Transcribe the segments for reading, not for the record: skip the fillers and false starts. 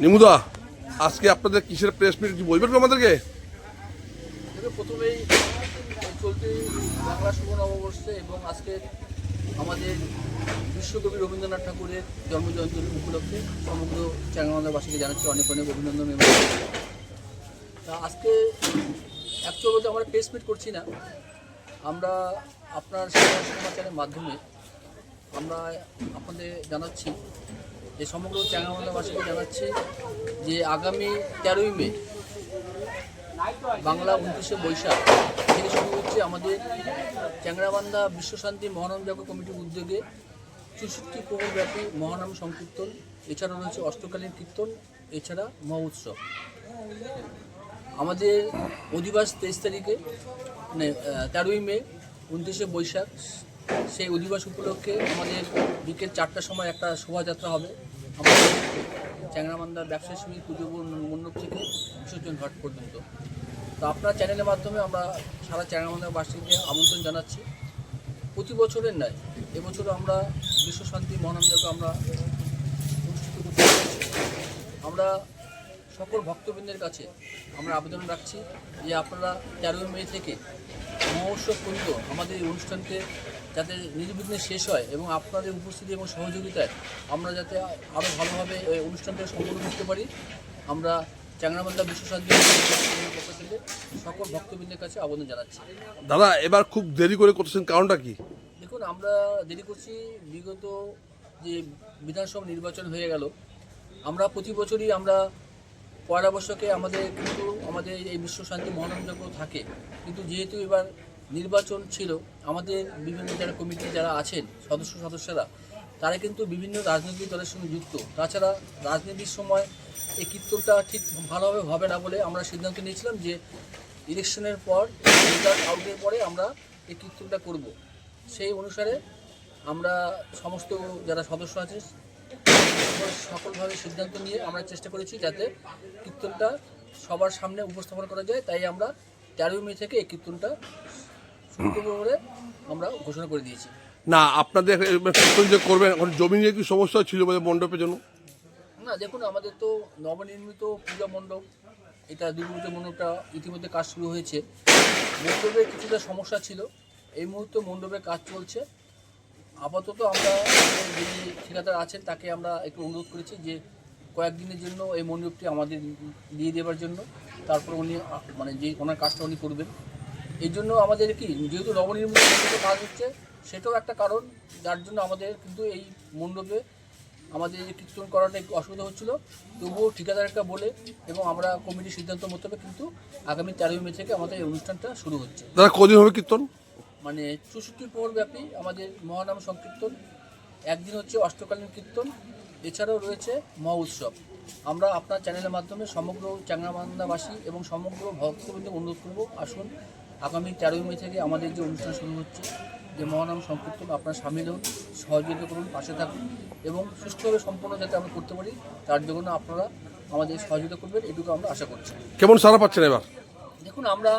নিমুদা, আজকে আপনাদের কিসের প্রেস মিট বলবেন আমাদেরকে? প্রথমেই চলতি বাংলা শুভ নববর্ষে এবং আজকে আমাদের বিশ্বকবি রবীন্দ্রনাথ ঠাকুরের জন্মজয়ন্তী উপলক্ষে সমগ্র চ্যাংরাবান্ধাবাসীকে জানাচ্ছি অনেক অনেক অভিনন্দন। এবং আজকে অ্যাকচুয়াল বলতে আমরা প্রেস মিট করছি না, আমরা আপনার সমাচারের মাধ্যমে আমরা আপনাদের জানাচ্ছি যে সমগ্র চ্যাংরাবান্ধাবাসীকে জানাচ্ছি যে আগামী 13ই মে বাংলা 29শে বৈশাখ থেকে শুরু হচ্ছে আমাদের চ্যাংরাবান্ধা বিশ্বশান্তি মহানাম যজ্ঞ কমিটির উদ্যোগে 64 প্রহরব্যাপী মহানাম সংকীর্তন, এছাড়া রয়েছে অষ্টকালীন কীর্তন, এছাড়া মহা উৎসব। আমাদের অধিবাস 23 তারিখে মানে 13ই মে 29শে বৈশাখ, সেই অধিবাস উপলক্ষে আমাদের বিকেল 4টার সময় একটা শোভাযাত্রা হবে আমাদের চ্যাংরাবান্ধা ব্যবসায়ী সমিতি পুজো মণ্ডপ থেকে বিসর্জন ঘাট পর্যন্ত। তো আপনার চ্যানেলের মাধ্যমে আমরা সারা চ্যাংরাবান্ধাবাসীকে আমন্ত্রণ জানাচ্ছি। প্রতি বছরের নয়, এবছরও আমরা বিশ্বশান্তি মহানামযজ্ঞ আমরা অনুষ্ঠিত করতে চাইছি। আমরা সকল ভক্তবৃন্দের কাছে আমরা আবেদন রাখছি যে আপনারা 13ই মে থেকে মহোৎসব পর্যন্ত আমাদের এই অনুষ্ঠানকে যাতে নির্বিঘ্নে শেষ হয় এবং আপনাদের উপস্থিতি এবং সহযোগিতায় আমরা যাতে আরও ভালোভাবে এই অনুষ্ঠানটা সম্পন্ন করতে পারি, আমরা চ্যাংরাবান্ধা বিশ্বশান্তি পক্ষ থেকে সকল ভক্তবৃন্দের কাছে আবেদন জানাচ্ছি। দাদা, এবার খুব দেরি করে করতেছেন, কারণটা কি? দেখুন, আমরা দেরি করছি, বিগত যে বিধানসভা নির্বাচন হয়ে গেল, আমরা প্রতি বছরই আমরা পয়লা বৈশাখে আমাদের এই বিশ্বশান্তি মহানামযজ্ঞ থাকে, কিন্তু যেহেতু এবার নির্বাচন ছিল, আমাদের বিভিন্ন যারা কমিটি যারা আছেন সদস্যরা তারা কিন্তু বিভিন্ন রাজনৈতিক দলের সঙ্গে যুক্ত। তাছাড়া রাজনীতির সময় এই কীর্তনটা ঠিক ভালোভাবে হবে না বলে আমরা সিদ্ধান্ত নিয়েছিলাম যে ইলেকশনের পর, রেজাল্ট আউটের পরে আমরা এই কীর্তনটা করব। সেই অনুসারে আমরা সমস্ত যারা সদস্য আছে সকলভাবে সিদ্ধান্ত নিয়ে আমরা চেষ্টা করেছি যাতে কীর্তনটা সবার সামনে উপস্থাপন করা যায়। তাই আমরা 13ই মে থেকে এই কীর্তনটা শুরু করবো বলে আমরা ঘোষণা করে দিয়েছি। না, আপনাদের কীর্তন যে করবেন, এখন জমি নিয়ে কি সমস্যা ছিল মণ্ডপের জন্য? না, দেখুন, আমাদের তো নবনির্মিত পূজা মণ্ডপ, এটা দুর্গাপূজা মণ্ডপটা ইতিমধ্যে কাজ শুরু হয়েছে। মণ্ডপে কিছুটা সমস্যা ছিল, এই মুহূর্তে মণ্ডপের কাজ চলছে। আপাতত আমরা যিনি ঠিকাদার আছেন তাকে আমরা একটু অনুরোধ করেছি যে কয়েকদিনের জন্য এই মণ্ডপটি আমাদের দিয়ে দেওয়ার জন্য, তারপর উনি মানে যে ওনার কাজটা উনি করবেন। এই জন্য আমাদের কি, যেহেতু নবনির্মিত মণ্ডপে কাজ হচ্ছে, সেটাও একটা কারণ যার জন্য আমাদের কিন্তু এই মণ্ডপে আমাদের কীর্তন করাটা একটু অসুবিধা হচ্ছিলো। তবুও ঠিকাদারকে বলে এবং আমরা কমিটির সিদ্ধান্ত মোতাবেক কিন্তু আগামী 13ই মে থেকে আমাদের এই অনুষ্ঠানটা শুরু হচ্ছে। দাদা, কদিন হবে কীর্তন? মানে 64 প্রহরব্যাপী আমাদের মহানাম সংকীর্তন, একদিন হচ্ছে অষ্টকালীন কীর্তন, এছাড়াও রয়েছে মহা উৎসব। আমরা আপনার চ্যানেলের মাধ্যমে সমগ্র চ্যাংরাবান্ধাবাসী এবং সমগ্র ভক্তবৃন্দ অনুরোধ করব, আসুন আগামী 13ই মে থেকে আমাদের যে অনুষ্ঠান শুরু হচ্ছে, যে মহানাম সংকীর্তন, আপনারা সামিল হন, সহযোগিতা করুন, পাশে থাকুন এবং সুষ্ঠুভাবে সম্পন্ন যাতে আমরা করতে পারি তার জন্য আপনারা আমাদের সহযোগিতা করবেন, এটুকু আমরা আশা করছি। কেমন সাড়া পাচ্ছেন এবার? দেখুন, আমরা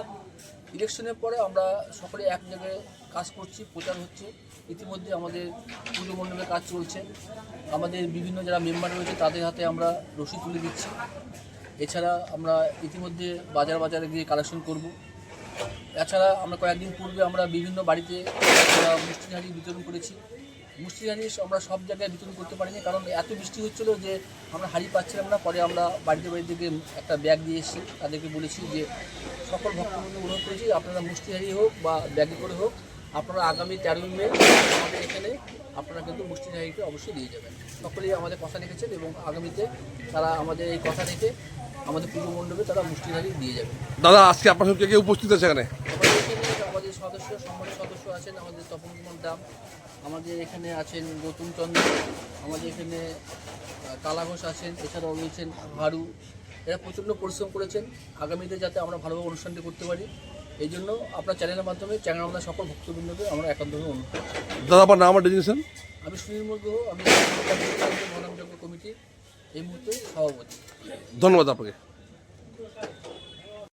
ইলেকশনের পরে আমরা সকলে এক জায়গায় কাজ করছি, প্রচার হচ্ছে। ইতিমধ্যে আমাদের পুজো মণ্ডপে কাজ চলছে, আমাদের বিভিন্ন যারা মেম্বার রয়েছে তাদের হাতে আমরা রসিদ তুলে দিচ্ছি। এছাড়া আমরা ইতিমধ্যে বাজারে গিয়ে কালেকশন করব। এছাড়া আমরা কয়েকদিন পূর্বে আমরা বিভিন্ন বাড়িতে মিষ্টি হাঁড়ি বিতরণ করেছি। মিষ্টি হাঁড়ি আমরা সব জায়গায় বিতরণ করতে পারিনি, কারণ এত বৃষ্টি হচ্ছিলো যে আমরা হাঁড়ি পাচ্ছিলাম না। পরে আমরা বাড়িতে গিয়ে একটা ব্যাগ দিয়ে এসেছি, তাদেরকে বলেছি যে সকল ভক্তবৃন্দকে অনুরোধ করেছি আপনারা মিষ্টি হাঁড়ি হোক বা ব্যাগে করে হোক, আপনারা আগামী 13ই মে আমাদের এখানে আপনারা কিন্তু মিষ্টি হাঁড়িকে অবশ্যই দিয়ে যাবেন। সকলেই আমাদের কথা রেখেছেন এবং আগামীতে তারা আমাদের এই কথা রেখে আমাদের পুজো মণ্ডপে তারা মিষ্টি হাঁড়ি দিয়ে যাবে। দাদা, আজকে আপনার সঙ্গে কে উপস্থিত আছে এখানে? আমাদের সম্মানিত সদস্য আছেন আমাদের তপন কুমার দাম, আমাদের এখানে আছেন গৌতম চন্দ্র, আমাদের এখানে কালা ঘোষ আছেন, এছাড়াও রয়েছেন হারু। এরা প্রচণ্ড পরিশ্রম করেছেন আগামীতে যাতে আমরা ভালোভাবে অনুষ্ঠানটি করতে পারি। এই জন্য আপনার চ্যানেলের মাধ্যমে চ্যাংরাবান্ধা সকল ভক্তবৃন্দকে আমরা একান্তভাবে অনুরোধ করছি। দাদা, আপনার নাম আর ডেজিনেশন? আমি সুনীল মুর্মু, আমি মহানামযজ্ঞ কমিটির এই মুহূর্তে সভাপতি। ধন্যবাদ আপনাকে।